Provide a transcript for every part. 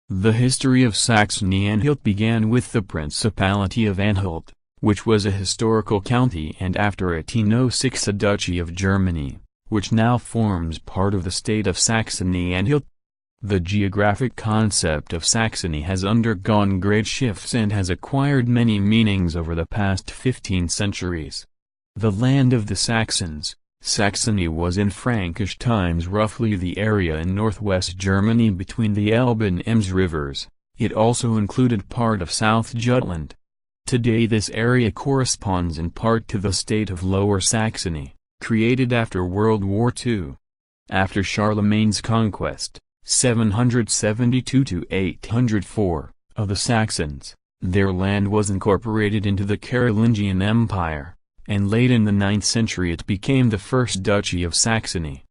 The history of Saxony-Anhalt began with the Principality of Anhalt, which was a historical county and after 1806 a duchy of Germany, which now forms part of the state of Saxony-Anhalt. The geographic concept of Saxony has undergone great shifts and has acquired many meanings over the past 15 centuries. The land of the Saxons, Saxony was in Frankish times roughly the area in northwest Germany between the Elbe and Ems rivers. It also included part of South Jutland. Today this area corresponds in part to the state of Lower Saxony, created after World War II. After Charlemagne's conquest, 772–804, of the Saxons, their land was incorporated into the Carolingian Empire, and late in the 9th century it became the first duchy of Saxony.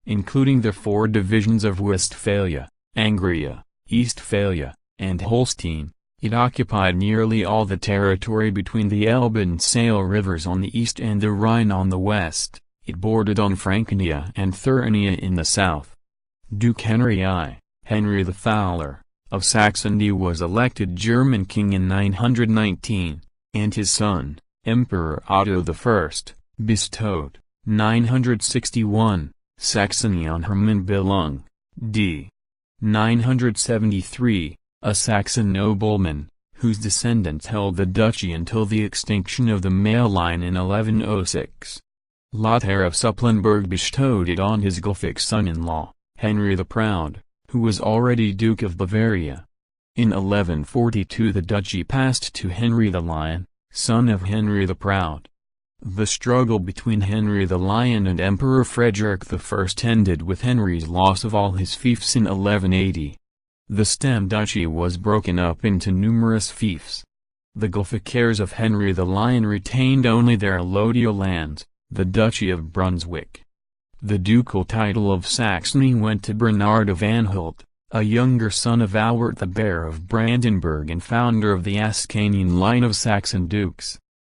Including the 4 divisions of Westphalia, Angria, Eastphalia, and Holstein, it occupied nearly all the territory between the Elbe and Saale rivers on the east and the Rhine on the west. It bordered on Franconia and Thuringia in the south. Duke Henry I, Henry the Fowler, of Saxony was elected German king in 919, and his son, Emperor Otto I, bestowed, 961, Saxony on Hermann Billung, d. 973, a Saxon nobleman, whose descendants held the duchy until the extinction of the male line in 1106. Lothair of Supplenburg bestowed it on his Guelphic son-in-law, Henry the Proud, who was already Duke of Bavaria. In 1142 the duchy passed to Henry the Lion, son of Henry the Proud. The struggle between Henry the Lion and Emperor Frederick I ended with Henry's loss of all his fiefs in 1180. The stem duchy was broken up into numerous fiefs. The Guelphic heirs of Henry the Lion retained only their allodial lands, the Duchy of Brunswick. The ducal title of Saxony went to Bernard of Anhalt, a younger son of Albert the Bear of Brandenburg and founder of the Ascanian line of Saxon dukes.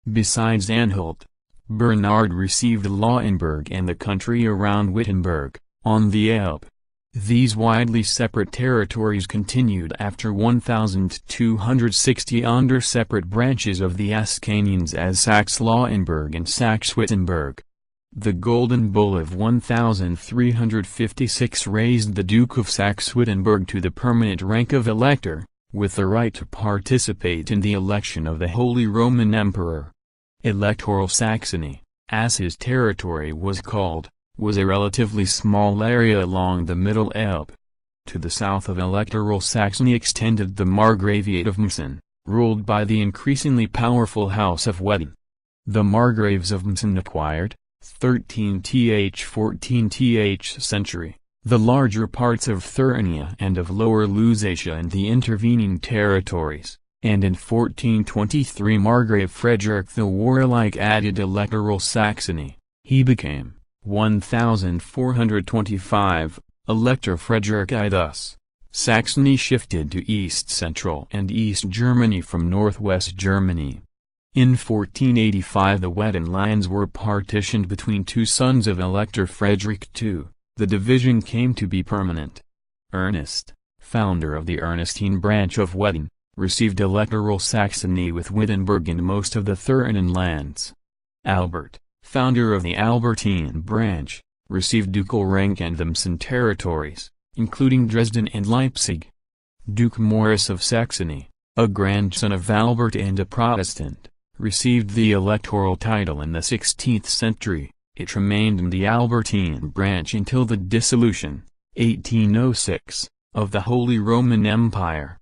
Besides Anhalt, Bernard received Lauenburg and the country around Wittenberg, on the Elbe. These widely separate territories continued after 1260 under separate branches of the Ascanians as Saxe-Lauenburg and Saxe-Wittenberg. The Golden Bull of 1356 raised the Duke of Saxe-Wittenberg to the permanent rank of elector, with the right to participate in the election of the Holy Roman Emperor. Electoral Saxony, as his territory was called, was a relatively small area along the Middle Elbe. To the south of Electoral Saxony extended the Margraviate of Meissen, ruled by the increasingly powerful House of Wettin. The Margraves of Meissen acquired, 13th–14th century, the larger parts of Thuringia and of Lower Lusatia and the intervening territories, and in 1423 Margrave Frederick the Warlike added Electoral Saxony. He became, 1425, Elector Frederick I. Thus, Saxony shifted to East Central and East Germany from Northwest Germany. In 1485 the Wettin lands were partitioned between 2 sons of Elector Frederick II. The division came to be permanent. Ernest, founder of the Ernestine branch of Wettin, received Electoral Saxony with Wittenberg and most of the Thuringen lands. Albert, founder of the Albertine branch, received ducal rank and the Meissen territories, including Dresden and Leipzig. Duke Maurice of Saxony, a grandson of Albert and a Protestant, received the electoral title in the 16th century. It remained in the Albertine branch until the dissolution, 1806, of the Holy Roman Empire.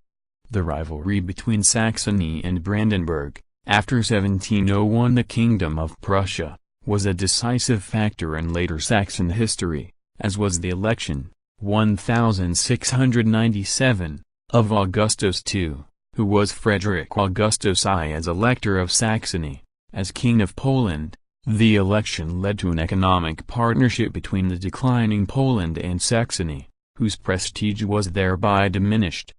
The rivalry between Saxony and Brandenburg, after 1701 the Kingdom of Prussia, was a decisive factor in later Saxon history, as was the election, 1697, of Augustus II, who was Frederick Augustus I as Elector of Saxony. As King of Poland, the election led to an economic partnership between the declining Poland and Saxony, whose prestige was thereby diminished.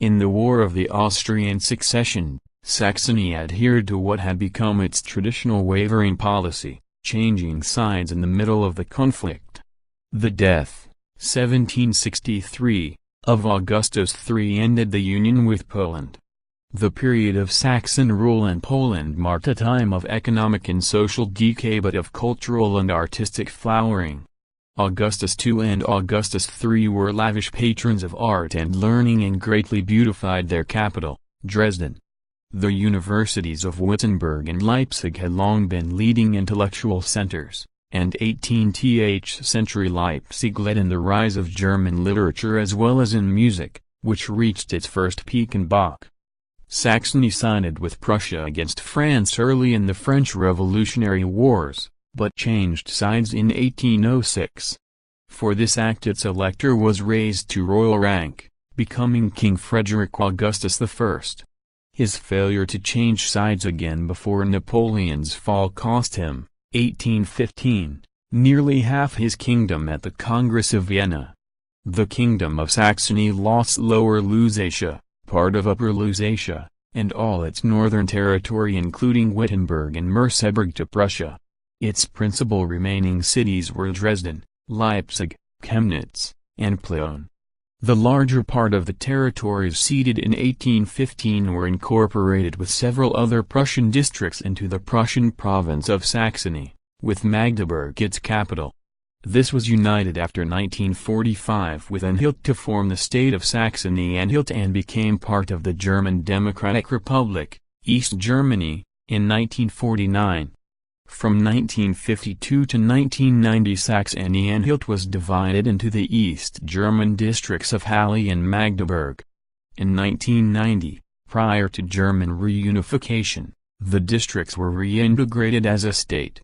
In the War of the Austrian Succession, Saxony adhered to what had become its traditional wavering policy, changing sides in the middle of the conflict. The death, 1763, of Augustus III ended the union with Poland. The period of Saxon rule in Poland marked a time of economic and social decay but of cultural and artistic flowering. Augustus II and Augustus III were lavish patrons of art and learning and greatly beautified their capital, Dresden. The universities of Wittenberg and Leipzig had long been leading intellectual centers, and 18th century Leipzig led in the rise of German literature as well as in music, which reached its first peak in Bach. Saxony sided with Prussia against France early in the French Revolutionary Wars, but changed sides in 1806. For this act its elector was raised to royal rank, becoming King Frederick Augustus I. His failure to change sides again before Napoleon's fall cost him, 1815, nearly half his kingdom at the Congress of Vienna. The Kingdom of Saxony lost Lower Lusatia, part of Upper Lusatia, and all its northern territory including Wittenberg and Merseburg to Prussia. Its principal remaining cities were Dresden, Leipzig, Chemnitz, and Plauen. The larger part of the territories ceded in 1815 were incorporated with several other Prussian districts into the Prussian province of Saxony, with Magdeburg its capital. This was united after 1945 with Anhalt to form the state of Saxony-Anhalt and became part of the German Democratic Republic, East Germany, in 1949. From 1952 to 1990 Saxony-Anhalt was divided into the East German districts of Halle and Magdeburg. In 1990, prior to German reunification, the districts were reintegrated as a state.